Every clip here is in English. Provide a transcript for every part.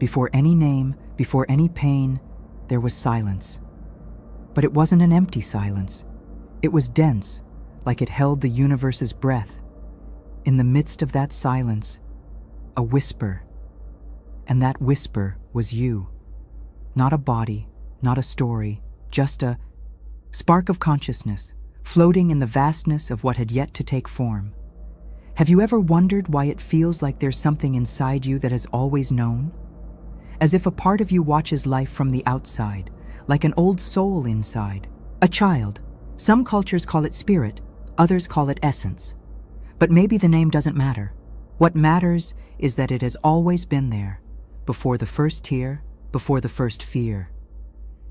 Before any name, before any pain, there was silence. But it wasn't an empty silence. It was dense, like it held the universe's breath. In the midst of that silence, a whisper. And that whisper was you. Not a body, not a story, just a spark of consciousness, floating in the vastness of what had yet to take form. Have you ever wondered why it feels like there's something inside you that has always known? As if a part of you watches life from the outside, like an old soul inside. A child. Some cultures call it spirit, others call it essence. But maybe the name doesn't matter. What matters is that it has always been there, before the first tear, before the first fear.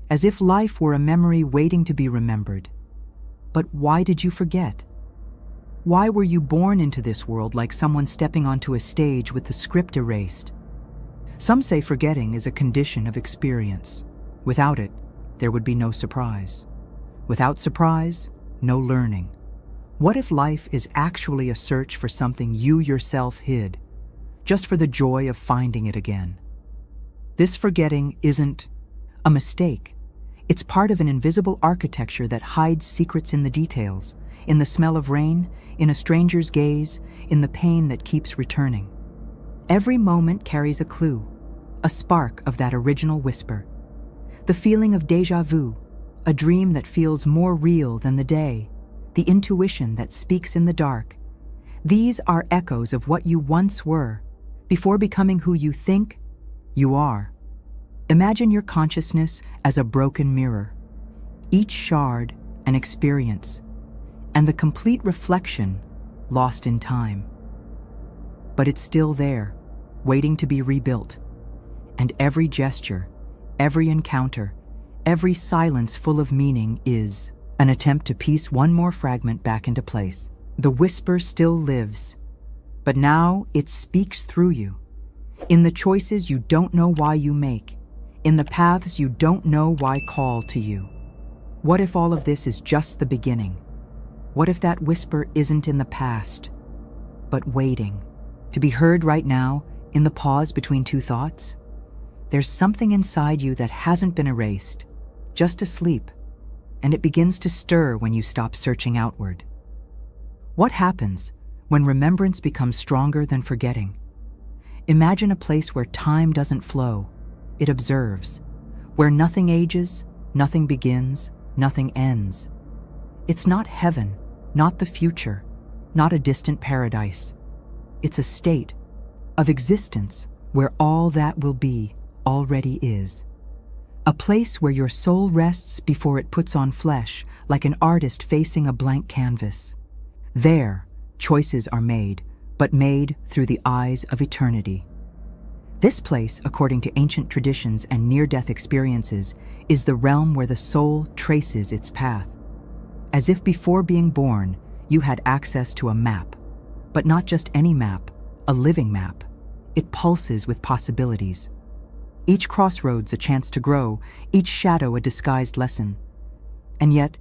As if life were a memory waiting to be remembered. But why did you forget? Why were you born into this world like someone stepping onto a stage with the script erased? Some say forgetting is a condition of experience. Without it, there would be no surprise. Without surprise, no learning. What if life is actually a search for something you yourself hid, just for the joy of finding it again? This forgetting isn't a mistake. It's part of an invisible architecture that hides secrets in the details, in the smell of rain, in a stranger's gaze, in the pain that keeps returning. Every moment carries a clue, a spark of that original whisper. The feeling of déjà vu, a dream that feels more real than the day, the intuition that speaks in the dark. These are echoes of what you once were, before becoming who you think you are. Imagine your consciousness as a broken mirror, each shard an experience, and the complete reflection lost in time. But it's still there, waiting to be rebuilt. And every gesture, every encounter, every silence full of meaning is an attempt to piece one more fragment back into place. The whisper still lives, but now it speaks through you. In the choices you don't know why you make, in the paths you don't know why call to you. What if all of this is just the beginning? What if that whisper isn't in the past, but waiting, to be heard right now, in the pause between two thoughts? There's something inside you that hasn't been erased, just asleep, and it begins to stir when you stop searching outward. What happens when remembrance becomes stronger than forgetting? Imagine a place where time doesn't flow, it observes, where nothing ages, nothing begins, nothing ends. It's not heaven, not the future, not a distant paradise. It's a state of existence where all that will be already is. A place where your soul rests before it puts on flesh, like an artist facing a blank canvas. There, choices are made, but made through the eyes of eternity. This place, according to ancient traditions and near-death experiences, is the realm where the soul traces its path. As if before being born, you had access to a map. But not just any map, a living map. It pulses with possibilities. Each crossroads a chance to grow, each shadow a disguised lesson. And yet,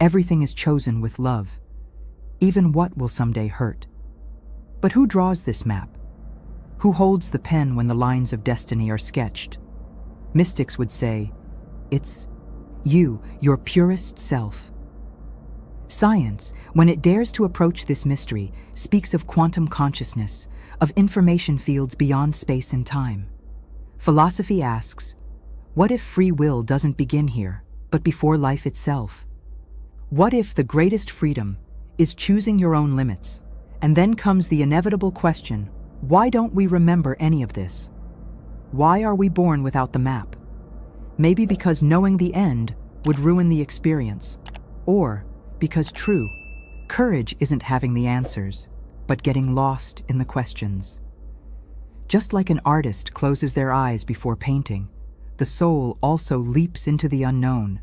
everything is chosen with love. Even what will someday hurt. But who draws this map? Who holds the pen when the lines of destiny are sketched? Mystics would say, it's you, your purest self. Science, when it dares to approach this mystery, speaks of quantum consciousness, of information fields beyond space and time. Philosophy asks, what if free will doesn't begin here, but before life itself? What if the greatest freedom is choosing your own limits? And then comes the inevitable question, why don't we remember any of this? Why are we born without the map? Maybe because knowing the end would ruin the experience. Or because true courage isn't having the answers, but getting lost in the questions. Just like an artist closes their eyes before painting, the soul also leaps into the unknown,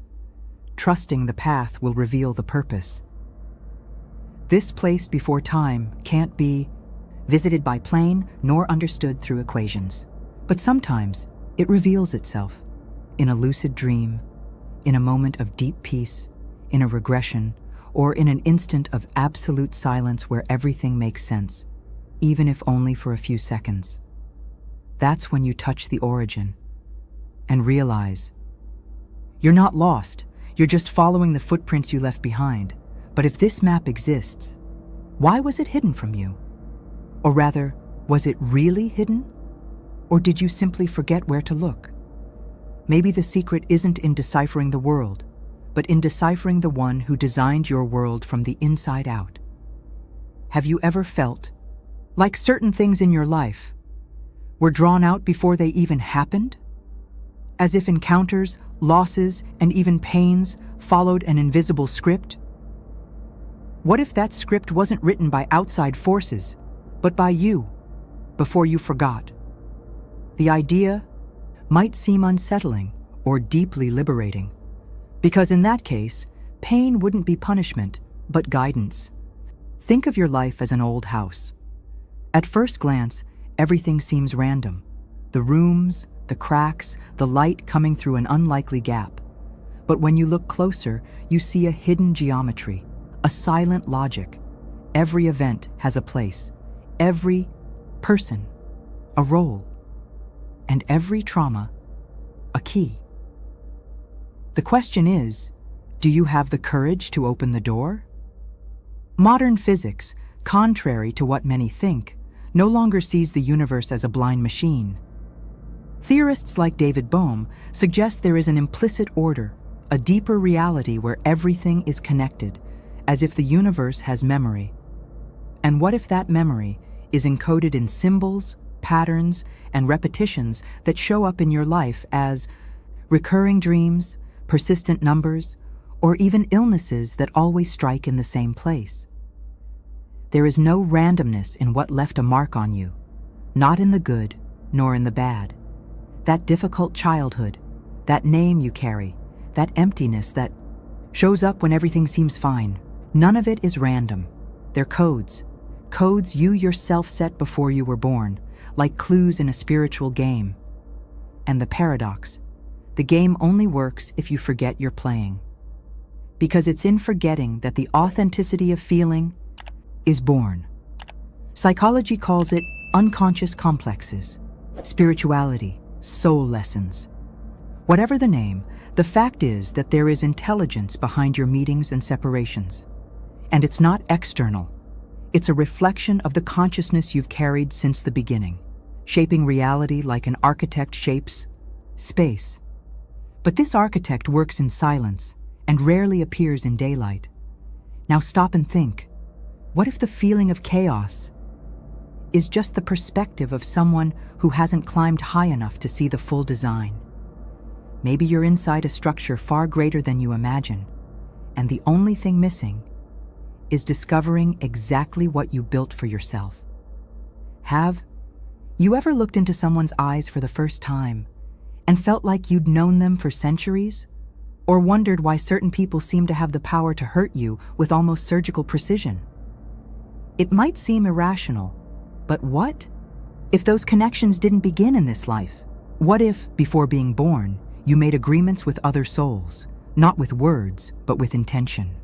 trusting the path will reveal the purpose. This place before time can't be visited by plane nor understood through equations. But sometimes it reveals itself in a lucid dream, in a moment of deep peace, in a regression, or in an instant of absolute silence where everything makes sense, even if only for a few seconds. That's when you touch the origin and realize you're not lost, you're just following the footprints you left behind. But if this map exists, why was it hidden from you? Or rather, was it really hidden? Or did you simply forget where to look? Maybe the secret isn't in deciphering the world, but in deciphering the one who designed your world from the inside out. Have you ever felt like certain things in your life were drawn out before they even happened? As if encounters, losses, and even pains followed an invisible script? What if that script wasn't written by outside forces, but by you, before you forgot? The idea might seem unsettling or deeply liberating, because in that case, pain wouldn't be punishment, but guidance. Think of your life as an old house. At first glance, everything seems random. The rooms, the cracks, the light coming through an unlikely gap. But when you look closer, you see a hidden geometry, a silent logic. Every event has a place, every person, a role, and every trauma, a key. The question is, do you have the courage to open the door? Modern physics, contrary to what many think, no longer sees the universe as a blind machine. Theorists like David Bohm suggest there is an implicit order, a deeper reality where everything is connected, as if the universe has memory. And what if that memory is encoded in symbols, patterns, and repetitions that show up in your life as recurring dreams, persistent numbers, or even illnesses that always strike in the same place? There is no randomness in what left a mark on you, not in the good nor in the bad. That difficult childhood, that name you carry, that emptiness that shows up when everything seems fine, none of it is random. They're codes you yourself set before you were born, like clues in a spiritual game. And the paradox, the game only works if you forget you're playing. Because it's in forgetting that the authenticity of feeling is born. Psychology calls it unconscious complexes, spirituality, soul lessons. Whatever the name, the fact is that there is intelligence behind your meetings and separations. And it's not external. It's a reflection of the consciousness you've carried since the beginning, shaping reality like an architect shapes space. But this architect works in silence and rarely appears in daylight. Now stop and think. What if the feeling of chaos is just the perspective of someone who hasn't climbed high enough to see the full design? Maybe you're inside a structure far greater than you imagine, and the only thing missing is discovering exactly what you built for yourself. Have you ever looked into someone's eyes for the first time and felt like you'd known them for centuries? Or wondered why certain people seem to have the power to hurt you with almost surgical precision? It might seem irrational, but what if those connections didn't begin in this life? What if, before being born, you made agreements with other souls, not with words, but with intention?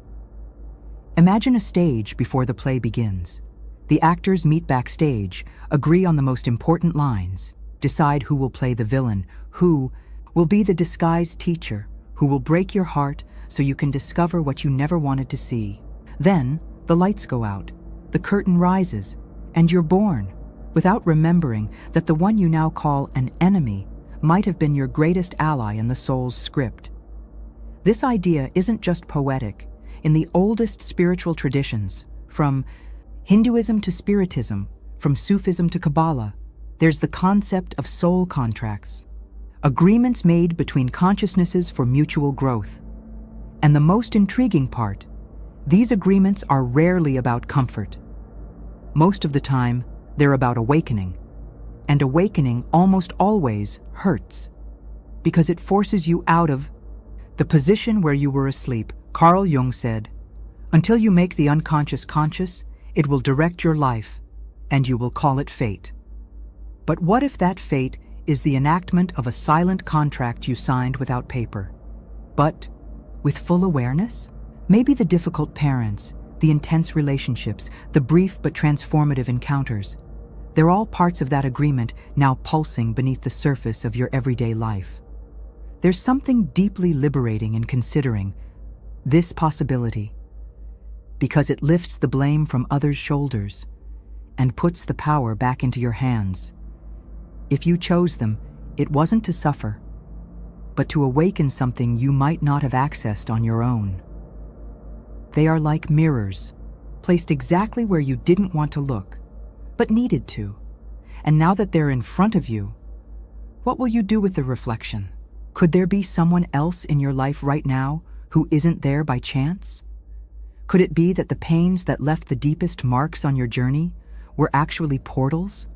Imagine a stage before the play begins. The actors meet backstage, agree on the most important lines, decide who will play the villain, who will be the disguised teacher, who will break your heart so you can discover what you never wanted to see. Then, the lights go out, the curtain rises, and you're born, without remembering that the one you now call an enemy might have been your greatest ally in the soul's script. This idea isn't just poetic. In the oldest spiritual traditions, from Hinduism to Spiritism, from Sufism to Kabbalah, there's the concept of soul contracts, agreements made between consciousnesses for mutual growth. And the most intriguing part, these agreements are rarely about comfort. Most of the time, they're about awakening. And awakening almost always hurts, because it forces you out of the position where you were asleep. Carl Jung said, "Until you make the unconscious conscious, it will direct your life, and you will call it fate." But what if that fate is the enactment of a silent contract you signed without paper, but with full awareness? Maybe the difficult parents, the intense relationships, the brief but transformative encounters, They're all parts of that agreement now pulsing beneath the surface of your everyday life. There's something deeply liberating in considering this possibility, because it lifts the blame from others' shoulders and puts the power back into your hands. If you chose them, it wasn't to suffer, but to awaken something you might not have accessed on your own. They are like mirrors, placed exactly where you didn't want to look, but needed to. And now that they're in front of you, what will you do with the reflection? Could there be someone else in your life right now who isn't there by chance? Could it be that the pains that left the deepest marks on your journey were actually portals?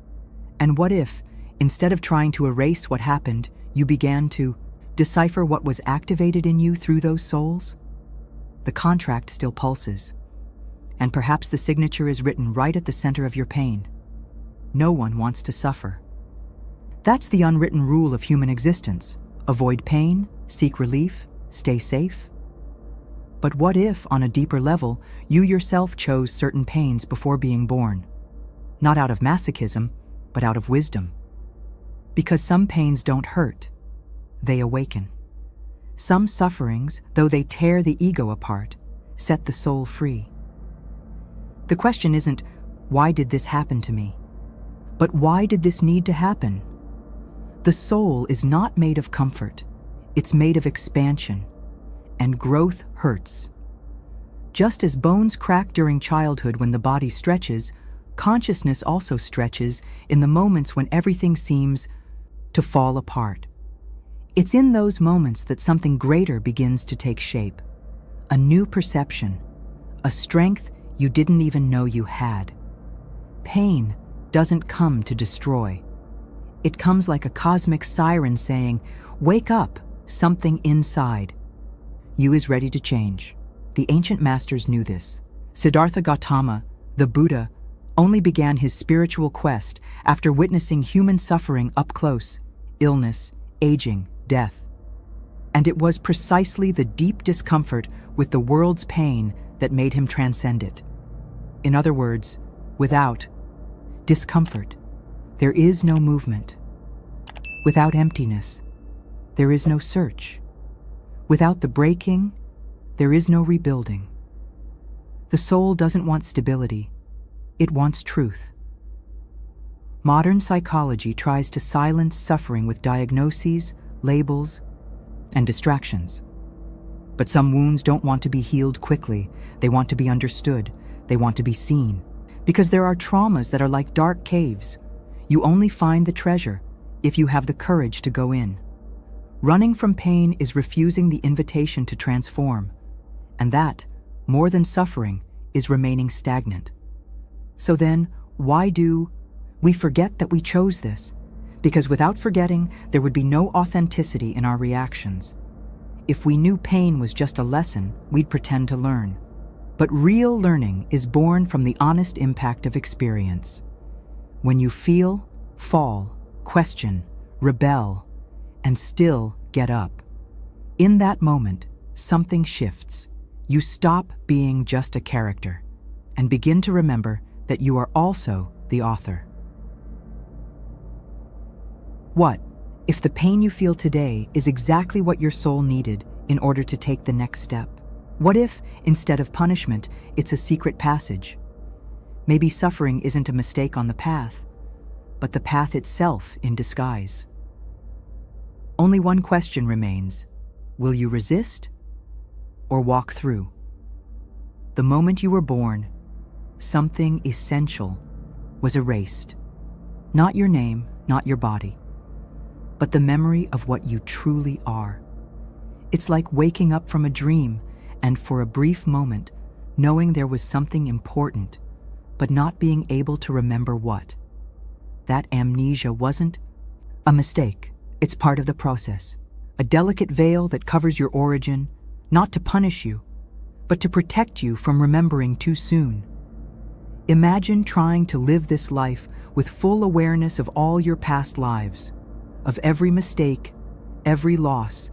And what if, instead of trying to erase what happened, you began to decipher what was activated in you through those souls? The contract still pulses, and perhaps the signature is written right at the center of your pain. No one wants to suffer. That's the unwritten rule of human existence. Avoid pain, seek relief, stay safe. But what if, on a deeper level, you yourself chose certain pains before being born? Not out of masochism, but out of wisdom. Because some pains don't hurt, they awaken. Some sufferings, though they tear the ego apart, set the soul free. The question isn't, why did this happen to me? But why did this need to happen? The soul is not made of comfort. It's made of expansion. And growth hurts. Just as bones crack during childhood when the body stretches, consciousness also stretches in the moments when everything seems to fall apart. It's in those moments that something greater begins to take shape. A new perception, a strength you didn't even know you had. Pain doesn't come to destroy. It comes like a cosmic siren saying, "Wake up, something inside you is ready to change." The ancient masters knew this. Siddhartha Gautama, the Buddha, only began his spiritual quest after witnessing human suffering up close, illness, aging, death. And it was precisely the deep discomfort with the world's pain that made him transcend it. In other words, without discomfort, there is no movement. Without emptiness, there is no search. Without the breaking, there is no rebuilding. The soul doesn't want stability, it wants truth. Modern psychology tries to silence suffering with diagnoses, labels, and distractions. But some wounds don't want to be healed quickly. They want to be understood. They want to be seen. Because there are traumas that are like dark caves. You only find the treasure if you have the courage to go in. Running from pain is refusing the invitation to transform. And that, more than suffering, is remaining stagnant. So then, why do we forget that we chose this? Because without forgetting, there would be no authenticity in our reactions. If we knew pain was just a lesson, we'd pretend to learn. But real learning is born from the honest impact of experience. When you feel, fall, question, rebel, and still get up. In that moment, something shifts. You stop being just a character and begin to remember that you are also the author. What if the pain you feel today is exactly what your soul needed in order to take the next step? What if, instead of punishment, it's a secret passage? Maybe suffering isn't a mistake on the path, but the path itself in disguise. Only one question remains. Will you resist or walk through? The moment you were born, something essential was erased. Not your name, not your body, but the memory of what you truly are. It's like waking up from a dream and for a brief moment, knowing there was something important, but not being able to remember what. That amnesia wasn't a mistake. It's part of the process. A delicate veil that covers your origin, not to punish you, but to protect you from remembering too soon. Imagine trying to live this life with full awareness of all your past lives, of every mistake, every loss,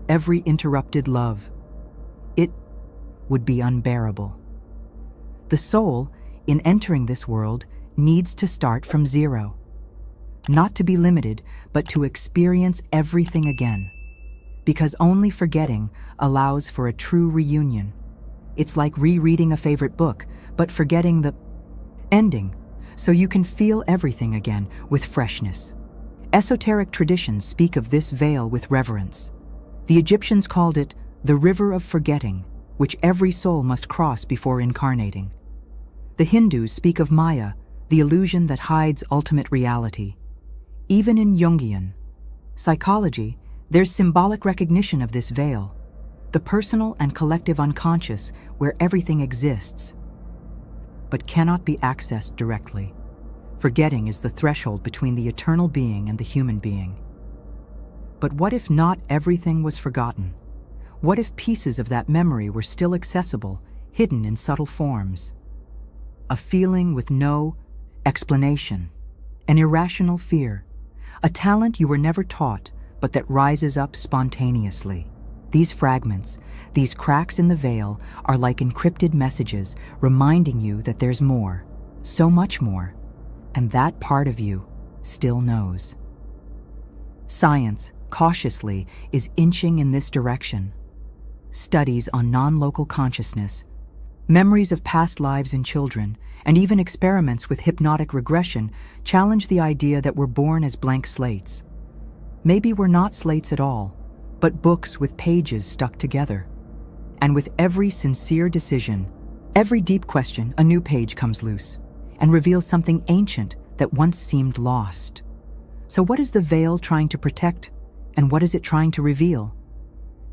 every interrupted love. It would be unbearable. The soul, in entering this world, needs to start from zero. Not to be limited, but to experience everything again. Because only forgetting allows for a true reunion. It's like rereading a favorite book, but forgetting the ending, so you can feel everything again with freshness. Esoteric traditions speak of this veil with reverence. The Egyptians called it the river of forgetting, which every soul must cross before incarnating. The Hindus speak of Maya, the illusion that hides ultimate reality. Even in Jungian psychology, there's symbolic recognition of this veil, the personal and collective unconscious where everything exists, but cannot be accessed directly. Forgetting is the threshold between the eternal being and the human being. But what if not everything was forgotten? What if pieces of that memory were still accessible, hidden in subtle forms? A feeling with no explanation, an irrational fear, a talent you were never taught, but that rises up spontaneously. These fragments, these cracks in the veil, are like encrypted messages reminding you that there's more, so much more, and that part of you still knows. Science, cautiously, is inching in this direction. Studies on non-local consciousness, memories of past lives in children, and even experiments with hypnotic regression challenge the idea that we're born as blank slates. Maybe we're not slates at all, but books with pages stuck together. And with every sincere decision, every deep question, a new page comes loose and reveals something ancient that once seemed lost. So what is the veil trying to protect, and what is it trying to reveal?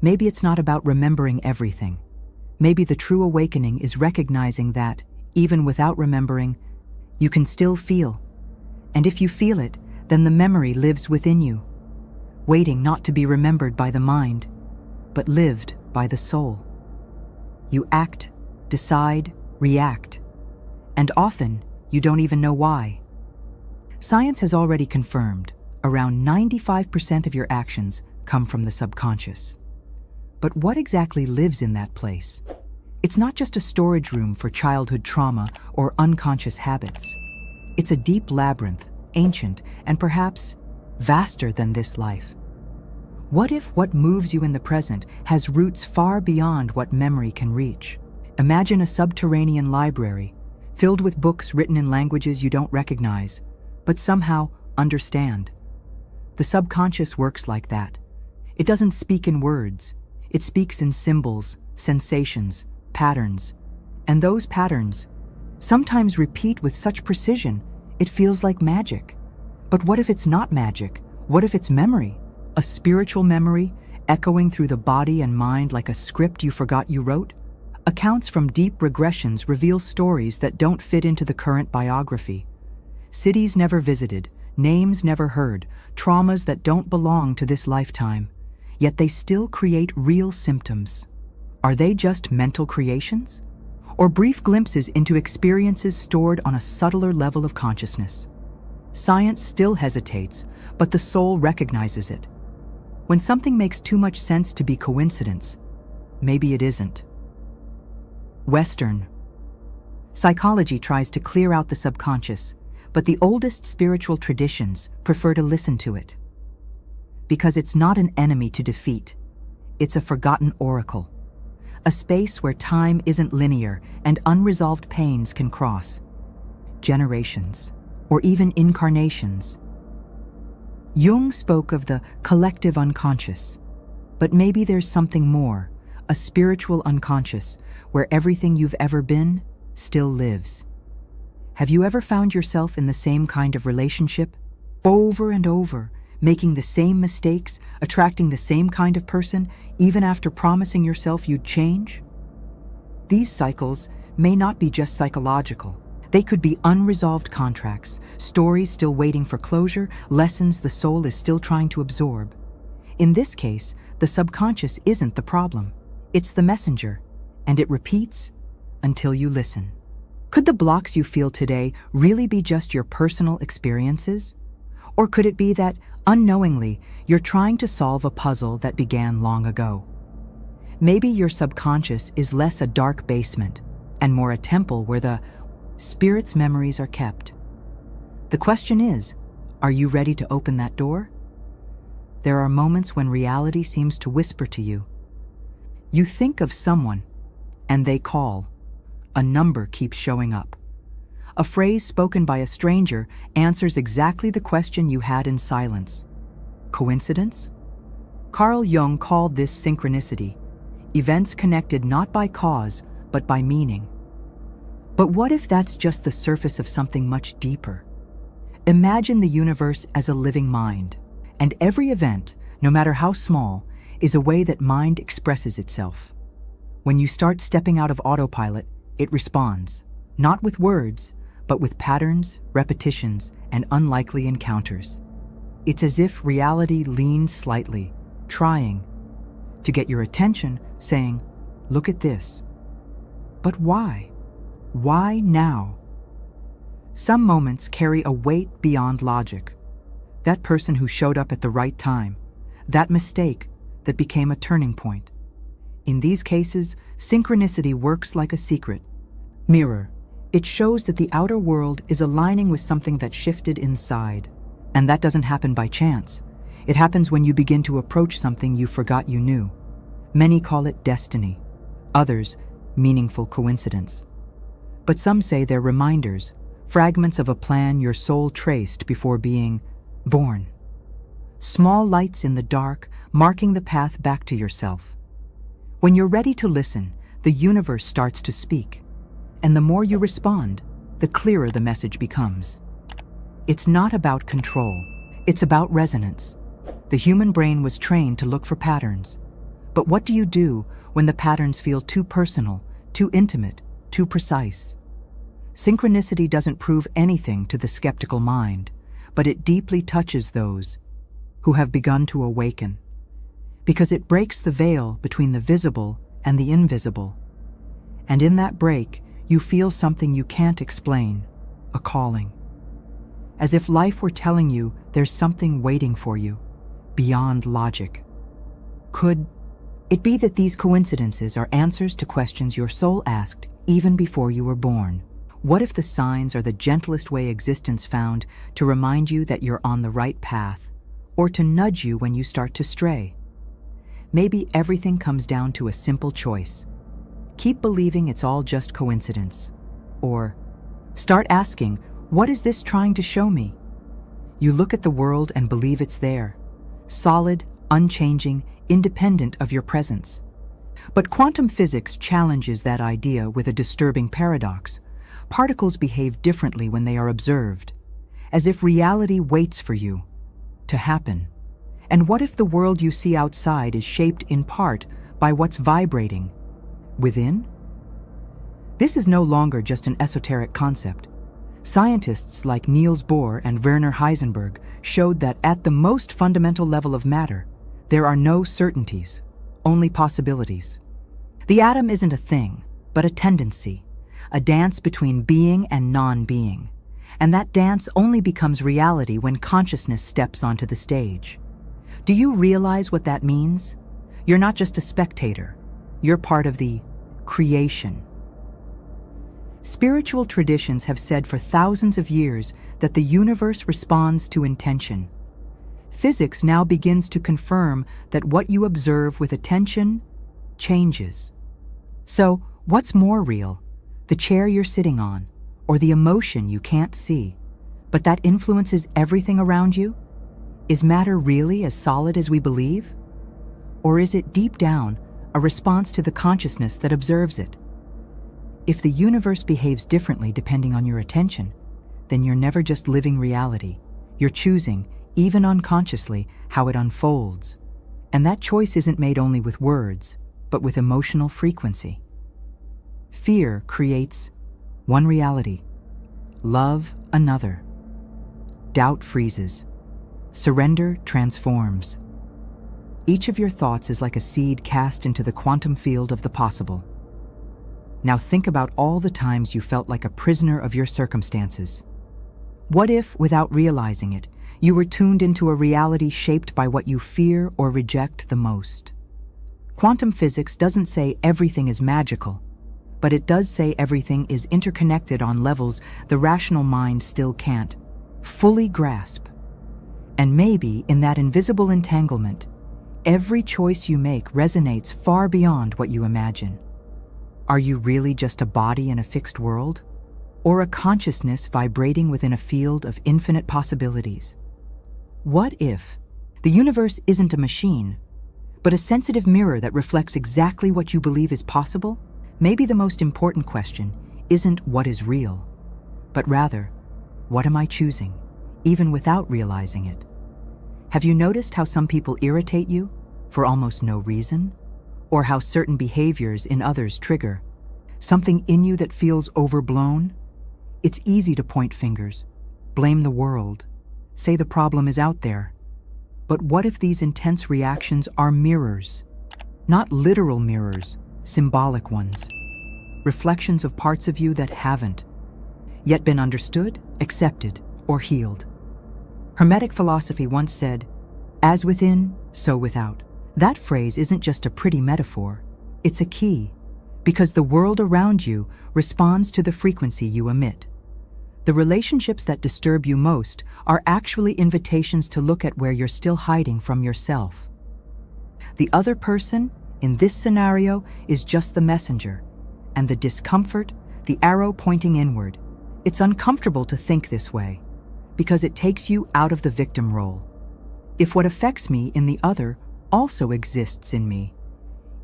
Maybe it's not about remembering everything. Maybe the true awakening is recognizing that, even without remembering, you can still feel. And if you feel it, then the memory lives within you, waiting not to be remembered by the mind, but lived by the soul. You act, decide, react, and often you don't even know why. Science has already confirmed around 95% of your actions come from the subconscious. But what exactly lives in that place? It's not just a storage room for childhood trauma or unconscious habits. It's a deep labyrinth, ancient, and perhaps vaster than this life. What if what moves you in the present has roots far beyond what memory can reach? Imagine a subterranean library filled with books written in languages you don't recognize, but somehow understand. The subconscious works like that. It doesn't speak in words. It speaks in symbols, sensations, patterns. And those patterns sometimes repeat with such precision, it feels like magic. But what if it's not magic? What if it's memory? A spiritual memory, echoing through the body and mind like a script you forgot you wrote? Accounts from deep regressions reveal stories that don't fit into the current biography. Cities never visited, names never heard, traumas that don't belong to this lifetime. Yet they still create real symptoms. Are they just mental creations? Or brief glimpses into experiences stored on a subtler level of consciousness? Science still hesitates, but the soul recognizes it. When something makes too much sense to be coincidence, maybe it isn't. Western psychology tries to clear out the subconscious, but the oldest spiritual traditions prefer to listen to it. Because it's not an enemy to defeat, it's a forgotten oracle, a space where time isn't linear and unresolved pains can cross generations or even incarnations. Jung spoke of the collective unconscious, but maybe there's something more, a spiritual unconscious where everything you've ever been still lives. Have you ever found yourself in the same kind of relationship, over and over, making the same mistakes, attracting the same kind of person, even after promising yourself you'd change? These cycles may not be just psychological. They could be unresolved contracts, stories still waiting for closure, lessons the soul is still trying to absorb. In this case, the subconscious isn't the problem. It's the messenger, and it repeats until you listen. Could the blocks you feel today really be just your personal experiences? Or could it be that, unknowingly, you're trying to solve a puzzle that began long ago? Maybe your subconscious is less a dark basement and more a temple where the spirit's memories are kept. The question is, are you ready to open that door? There are moments when reality seems to whisper to you. You think of someone, and they call. A number keeps showing up. A phrase spoken by a stranger answers exactly the question you had in silence. Coincidence? Carl Jung called this synchronicity, events connected not by cause, but by meaning. But what if that's just the surface of something much deeper? Imagine the universe as a living mind, and every event, no matter how small, is a way that mind expresses itself. When you start stepping out of autopilot, it responds, not with words, but with patterns, repetitions, and unlikely encounters. It's as if reality leans slightly, trying to get your attention, saying, "Look at this." But why? Why now? Some moments carry a weight beyond logic. That person who showed up at the right time, that mistake that became a turning point. In these cases, synchronicity works like a secret mirror. It shows that the outer world is aligning with something that shifted inside. And that doesn't happen by chance. It happens when you begin to approach something you forgot you knew. Many call it destiny, others meaningful coincidence. But some say they're reminders, fragments of a plan your soul traced before being born. Small lights in the dark, marking the path back to yourself. When you're ready to listen, the universe starts to speak. And the more you respond, the clearer the message becomes. It's not about control, it's about resonance. The human brain was trained to look for patterns. But what do you do when the patterns feel too personal, too intimate, too precise? Synchronicity doesn't prove anything to the skeptical mind, but it deeply touches those who have begun to awaken. Because it breaks the veil between the visible and the invisible. And in that break, you feel something you can't explain, a calling. As if life were telling you there's something waiting for you, beyond logic. Could it be that these coincidences are answers to questions your soul asked even before you were born? What if the signs are the gentlest way existence found to remind you that you're on the right path, or to nudge you when you start to stray? Maybe everything comes down to a simple choice. Keep believing it's all just coincidence. Or start asking, what is this trying to show me? You look at the world and believe it's there, solid, unchanging, independent of your presence. But quantum physics challenges that idea with a disturbing paradox. Particles behave differently when they are observed, as if reality waits for you to happen. And what if the world you see outside is shaped in part by what's vibrating within? This is no longer just an esoteric concept. Scientists like Niels Bohr and Werner Heisenberg showed that at the most fundamental level of matter, there are no certainties, only possibilities. The atom isn't a thing, but a tendency, a dance between being and non-being. And that dance only becomes reality when consciousness steps onto the stage. Do you realize what that means? You're not just a spectator. You're part of the creation. Spiritual traditions have said for thousands of years that the universe responds to intention. Physics now begins to confirm that what you observe with attention changes. So, what's more real? The chair you're sitting on, or the emotion you can't see, but that influences everything around you? Is matter really as solid as we believe? Or is it deep down a response to the consciousness that observes it? If the universe behaves differently depending on your attention, then you're never just living reality. You're choosing, even unconsciously, how it unfolds. And that choice isn't made only with words, but with emotional frequency. Fear creates one reality, love another. Doubt freezes. Surrender transforms. Each of your thoughts is like a seed cast into the quantum field of the possible. Now think about all the times you felt like a prisoner of your circumstances. What if, without realizing it, you were tuned into a reality shaped by what you fear or reject the most? Quantum physics doesn't say everything is magical, but it does say everything is interconnected on levels the rational mind still can't fully grasp. And maybe in that invisible entanglement, every choice you make resonates far beyond what you imagine. Are you really just a body in a fixed world? Or a consciousness vibrating within a field of infinite possibilities? What if the universe isn't a machine, but a sensitive mirror that reflects exactly what you believe is possible? Maybe the most important question isn't what is real, but rather, what am I choosing, even without realizing it? Have you noticed how some people irritate you for almost no reason? Or how certain behaviors in others trigger something in you that feels overblown? It's easy to point fingers, blame the world, say the problem is out there. But what if these intense reactions are mirrors? Not literal mirrors, symbolic ones. Reflections of parts of you that haven't yet been understood, accepted, or healed. Hermetic philosophy once said, "As within, so without." That phrase isn't just a pretty metaphor, it's a key, because the world around you responds to the frequency you emit. The relationships that disturb you most are actually invitations to look at where you're still hiding from yourself. The other person, in this scenario, is just the messenger, and the discomfort, the arrow pointing inward. It's uncomfortable to think this way, because it takes you out of the victim role. If what affects me in the other also exists in me,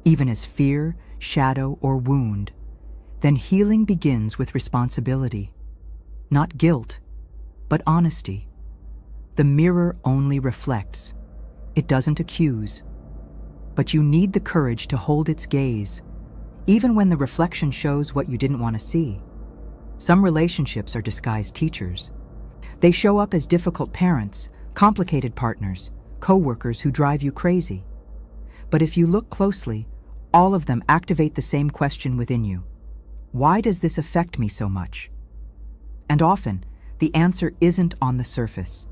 even as fear, shadow, or wound, then healing begins with responsibility. Not guilt, but honesty. The mirror only reflects. It doesn't accuse. But you need the courage to hold its gaze, even when the reflection shows what you didn't want to see. Some relationships are disguised teachers. They show up as difficult parents, complicated partners, co-workers who drive you crazy. But if you look closely, all of them activate the same question within you. Why does this affect me so much? And often, the answer isn't on the surface.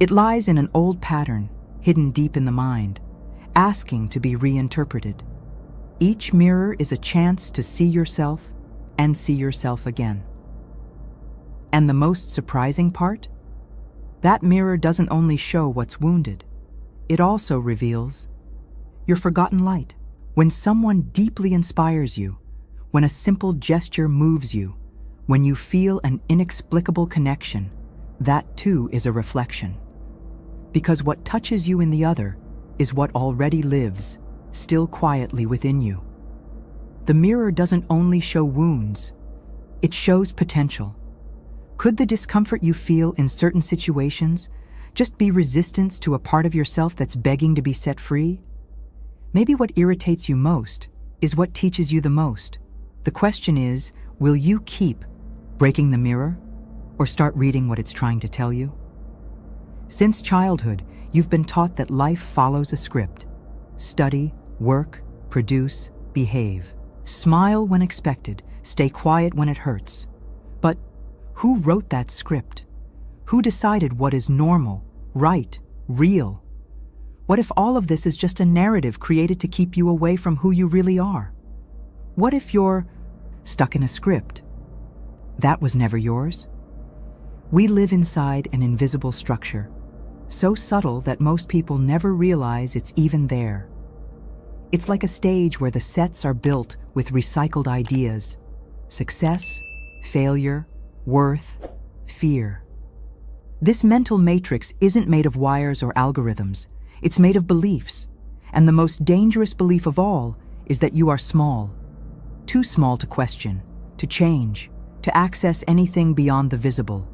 It lies in an old pattern, hidden deep in the mind, asking to be reinterpreted. Each mirror is a chance to see yourself and see yourself again. And the most surprising part? That mirror doesn't only show what's wounded, it also reveals your forgotten light. When someone deeply inspires you, when a simple gesture moves you, when you feel an inexplicable connection, that too is a reflection. Because what touches you in the other is what already lives, still quietly within you. The mirror doesn't only show wounds, it shows potential. Could the discomfort you feel in certain situations just be resistance to a part of yourself that's begging to be set free? Maybe what irritates you most is what teaches you the most. The question is, will you keep breaking the mirror or start reading what it's trying to tell you? Since childhood, you've been taught that life follows a script. Study, work, produce, behave. Smile when expected, stay quiet when it hurts. But who wrote that script? Who decided what is normal, right, real? What if all of this is just a narrative created to keep you away from who you really are? What if you're stuck in a script that was never yours? We live inside an invisible structure, so subtle that most people never realize it's even there. It's like a stage where the sets are built with recycled ideas: success, failure, worth, fear. This mental matrix isn't made of wires or algorithms. It's made of beliefs. And the most dangerous belief of all is that you are small. Too small to question, to change, to access anything beyond the visible.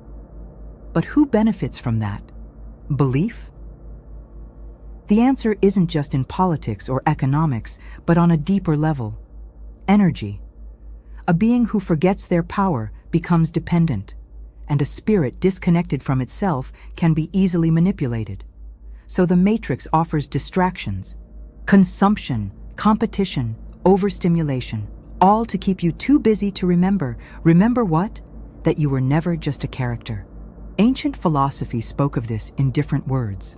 But who benefits from that? Belief? The answer isn't just in politics or economics, but on a deeper level. Energy. A being who forgets their power becomes dependent, and a spirit disconnected from itself can be easily manipulated. So the matrix offers distractions, consumption, competition, overstimulation, all to keep you too busy to remember. Remember what? That you were never just a character. Ancient philosophy spoke of this in different words.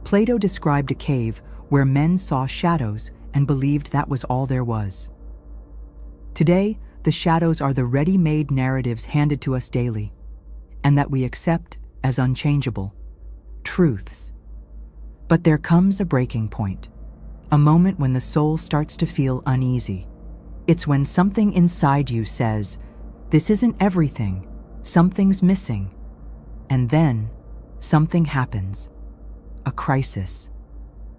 Plato described a cave where men saw shadows and believed that was all there was. Today, the shadows are the ready-made narratives handed to us daily. and that we accept as unchangeable truths. But there comes a breaking point, a moment when the soul starts to feel uneasy. It's when something inside you says, "This isn't everything, something's missing." And then something happens. A crisis,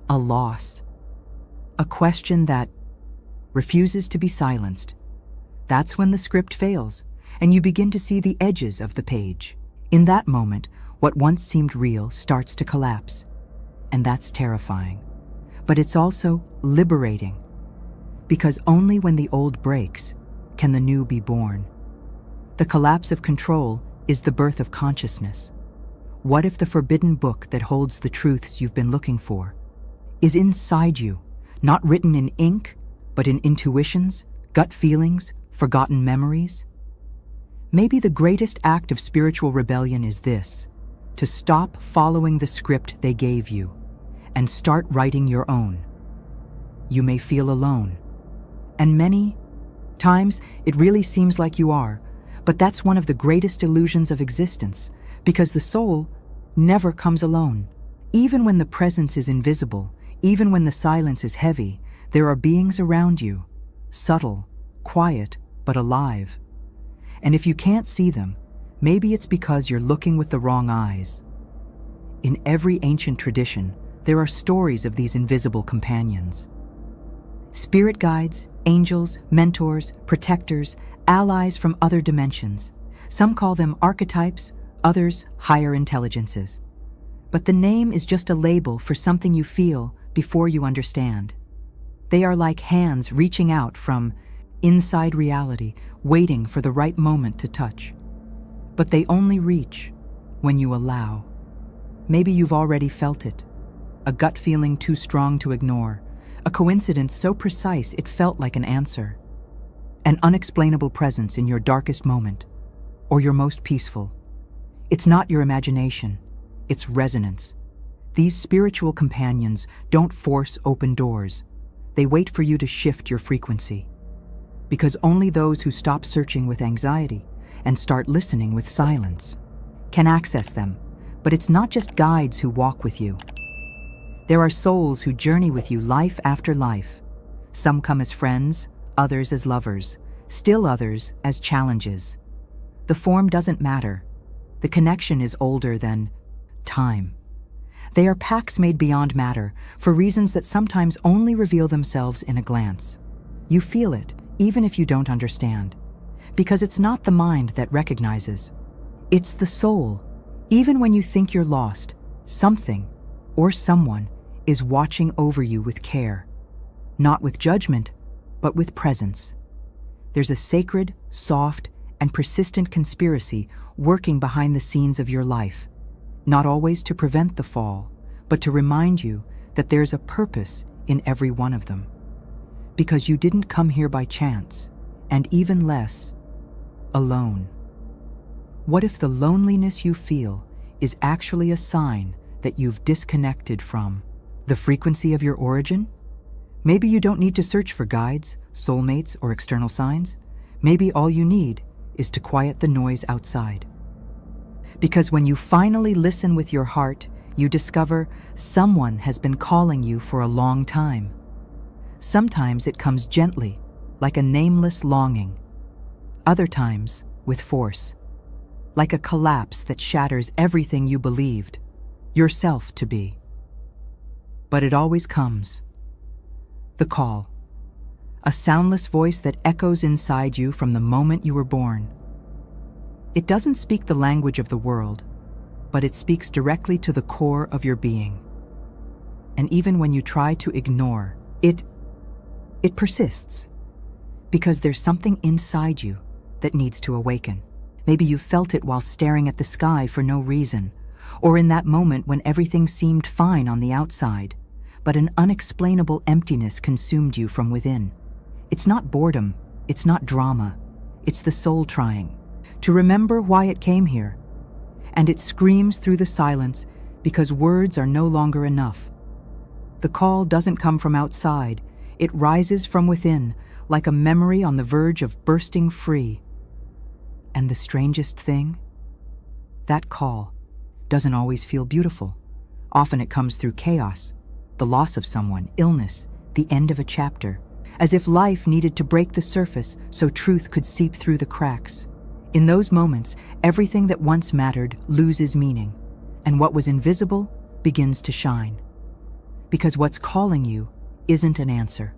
a loss, a question that refuses to be silenced. That's when the script fails, and you begin to see the edges of the page. In that moment, what once seemed real starts to collapse. And that's terrifying. But it's also liberating. Because only when the old breaks can the new be born. The collapse of control is the birth of consciousness. What if the forbidden book that holds the truths you've been looking for is inside you, not written in ink, but in intuitions, gut feelings, forgotten memories? Maybe the greatest act of spiritual rebellion is this: to stop following the script they gave you and start writing your own. You may feel alone, and many times it really seems like you are, but that's one of the greatest illusions of existence, because the soul never comes alone. Even when the presence is invisible, even when the silence is heavy, there are beings around you, subtle, quiet, but alive. And if you can't see them, maybe it's because you're looking with the wrong eyes. In every ancient tradition, there are stories of these invisible companions. Spirit guides, angels, mentors, protectors, allies from other dimensions. Some call them archetypes, others higher intelligences. But the name is just a label for something you feel before you understand. They are like hands reaching out from inside reality, waiting for the right moment to touch. But they only reach when you allow. Maybe you've already felt it. A gut feeling too strong to ignore. A coincidence so precise it felt like an answer. An unexplainable presence in your darkest moment, or your most peaceful. It's not your imagination, it's resonance. These spiritual companions don't force open doors. They wait for you to shift your frequency. Because only those who stop searching with anxiety and start listening with silence can access them. But it's not just guides who walk with you. There are souls who journey with you life after life. Some come as friends, others as lovers, still others as challenges. The form doesn't matter. The connection is older than time. They are pacts made beyond matter for reasons that sometimes only reveal themselves in a glance. You feel it, even if you don't understand. Because it's not the mind that recognizes. It's the soul. Even when you think you're lost, something or someone is watching over you with care. Not with judgment, but with presence. There's a sacred, soft, and persistent conspiracy working behind the scenes of your life. Not always to prevent the fall, but to remind you that there's a purpose in every one of them. Because you didn't come here by chance, and even less, alone. What if the loneliness you feel is actually a sign that you've disconnected from the frequency of your origin? Maybe you don't need to search for guides, soulmates, or external signs. Maybe all you need is to quiet the noise outside. Because when you finally listen with your heart, you discover someone has been calling you for a long time. Sometimes it comes gently, like a nameless longing. Other times, with force, like a collapse that shatters everything you believed yourself to be. But it always comes. The call. A soundless voice that echoes inside you from the moment you were born. It doesn't speak the language of the world, but it speaks directly to the core of your being. And even when you try to ignore, it persists. Because there's something inside you that needs to awaken. Maybe you felt it while staring at the sky for no reason, or in that moment when everything seemed fine on the outside, but an unexplainable emptiness consumed you from within. It's not boredom, it's not drama, it's the soul trying to remember why it came here. And it screams through the silence because words are no longer enough. The call doesn't come from outside, it rises from within, like a memory on the verge of bursting free. And the strangest thing? That call doesn't always feel beautiful. Often it comes through chaos, the loss of someone, illness, the end of a chapter, as if life needed to break the surface so truth could seep through the cracks. In those moments, everything that once mattered loses meaning, and what was invisible begins to shine. Because what's calling you isn't an answer.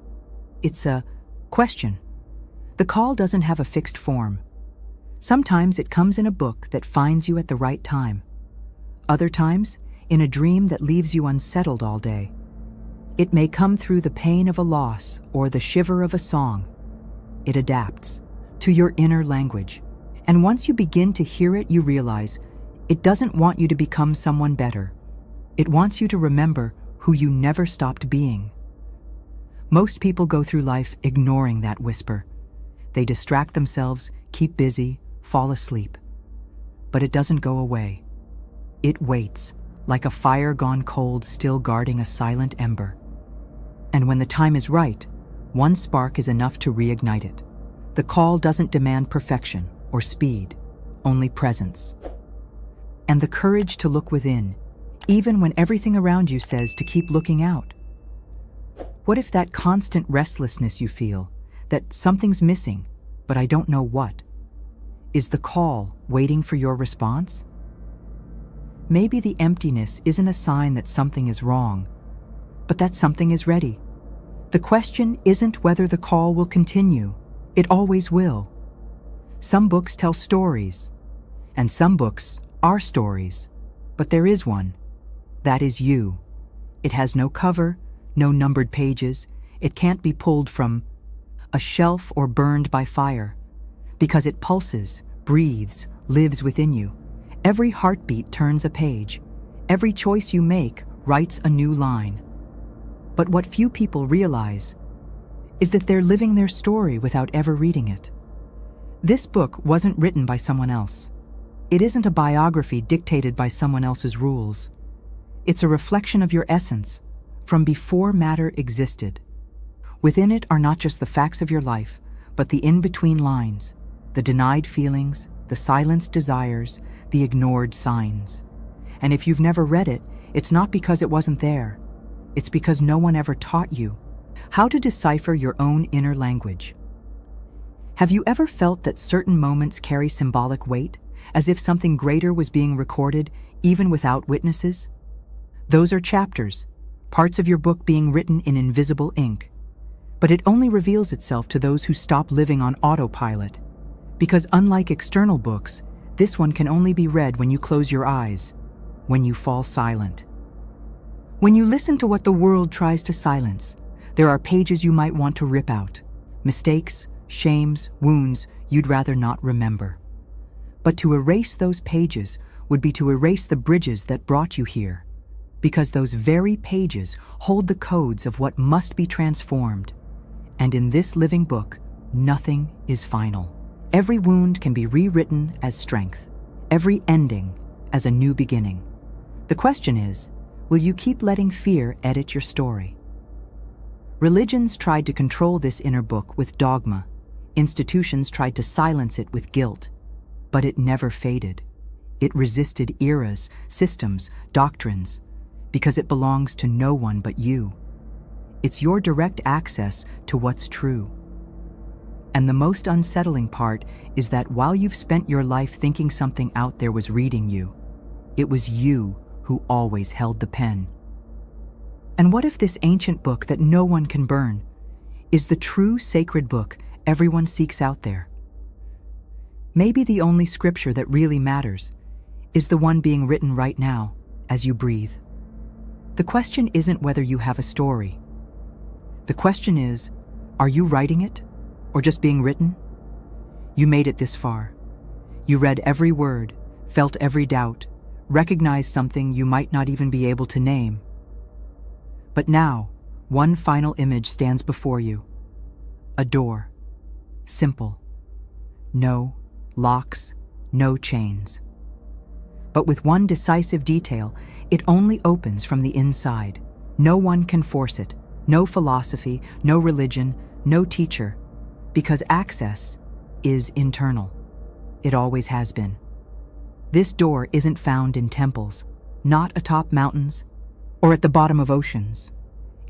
It's a question. The call doesn't have a fixed form. Sometimes it comes in a book that finds you at the right time. Other times, in a dream that leaves you unsettled all day. It may come through the pain of a loss or the shiver of a song. It adapts to your inner language. And once you begin to hear it, you realize it doesn't want you to become someone better. It wants you to remember who you never stopped being. Most people go through life ignoring that whisper. They distract themselves, keep busy, fall asleep. But it doesn't go away. It waits, like a fire gone cold still guarding a silent ember. And when the time is right, one spark is enough to reignite it. The call doesn't demand perfection or speed, only presence. And the courage to look within, even when everything around you says to keep looking out. What if that constant restlessness you feel, that something's missing, but I don't know what, is the call waiting for your response? Maybe the emptiness isn't a sign that something is wrong, but that something is ready. The question isn't whether the call will continue. It always will. Some books tell stories, and some books are stories, but there is one. That is you. It has no cover, no numbered pages. It can't be pulled from a shelf or burned by fire, because it pulses, breathes, lives within you. Every heartbeat turns a page. Every choice you make writes a new line. But what few people realize is that they're living their story without ever reading it. This book wasn't written by someone else. It isn't a biography dictated by someone else's rules. It's a reflection of your essence, from before matter existed. Within it are not just the facts of your life, but the in-between lines, the denied feelings, the silenced desires, the ignored signs. And if you've never read it, it's not because it wasn't there. It's because no one ever taught you how to decipher your own inner language. Have you ever felt that certain moments carry symbolic weight, as if something greater was being recorded, even without witnesses? Those are chapters, parts of your book being written in invisible ink. But it only reveals itself to those who stop living on autopilot. Because unlike external books, this one can only be read when you close your eyes, when you fall silent. When you listen to what the world tries to silence, there are pages you might want to rip out, mistakes, shames, wounds you'd rather not remember. But to erase those pages would be to erase the bridges that brought you here, because those very pages hold the codes of what must be transformed. And in this living book, nothing is final. Every wound can be rewritten as strength, every ending as a new beginning. The question is, will you keep letting fear edit your story? Religions tried to control this inner book with dogma. Institutions tried to silence it with guilt. But it never faded. It resisted eras, systems, doctrines, because it belongs to no one but you. It's your direct access to what's true. And the most unsettling part is that while you've spent your life thinking something out there was reading you, it was you who always held the pen. And what if this ancient book that no one can burn is the true sacred book everyone seeks out there? Maybe the only scripture that really matters is the one being written right now as you breathe. The question isn't whether you have a story. The question is, are you writing it or just being written? You made it this far. You read every word, felt every doubt, recognized something you might not even be able to name. But now, one final image stands before you. A door. Simple. No locks, no chains. But with one decisive detail, it only opens from the inside. No one can force it. No philosophy, no religion, no teacher. Because access is internal. It always has been. This door isn't found in temples, not atop mountains, or at the bottom of oceans.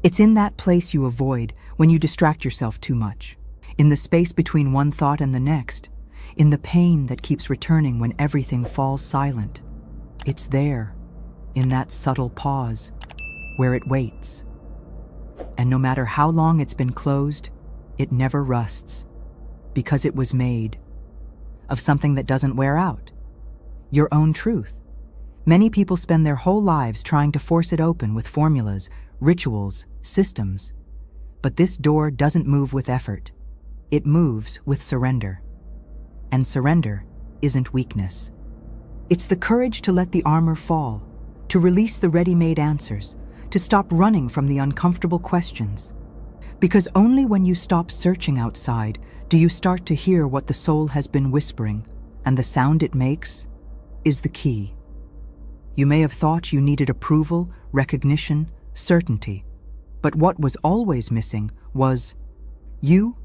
It's in that place you avoid when you distract yourself too much, in the space between one thought and the next, in the pain that keeps returning when everything falls silent. It's there, in that subtle pause, where it waits. And no matter how long it's been closed, it never rusts, because it was made of something that doesn't wear out. Your own truth. Many people spend their whole lives trying to force it open with formulas, rituals, systems. But this door doesn't move with effort. It moves with surrender. And surrender isn't weakness. It's the courage to let the armor fall, to release the ready-made answers, to stop running from the uncomfortable questions. Because only when you stop searching outside do you start to hear what the soul has been whispering, and the sound it makes is the key. You may have thought you needed approval, recognition, certainty, but what was always missing was you,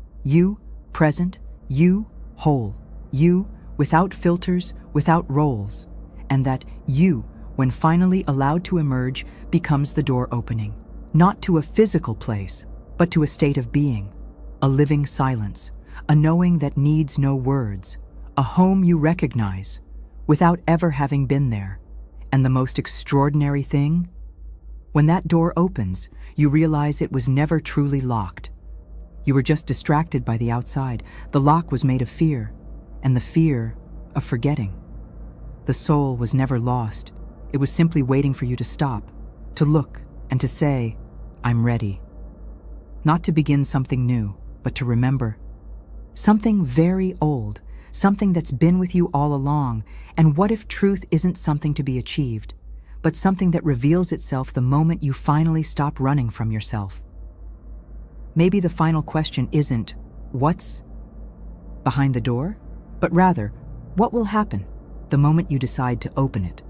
present, you, whole, you, without filters, without roles, and that you, when finally allowed to emerge, becomes the door opening, not to a physical place, but to a state of being, a living silence, a knowing that needs no words, a home you recognize, without ever having been there. And the most extraordinary thing? When that door opens, you realize it was never truly locked. You were just distracted by the outside. The lock was made of fear, and the fear of forgetting. The soul was never lost. It was simply waiting for you to stop, to look, and to say, "I'm ready." Not to begin something new, but to remember. Something very old, something that's been with you all along. And what if truth isn't something to be achieved, but something that reveals itself the moment you finally stop running from yourself? Maybe the final question isn't, what's behind the door? But rather, what will happen the moment you decide to open it?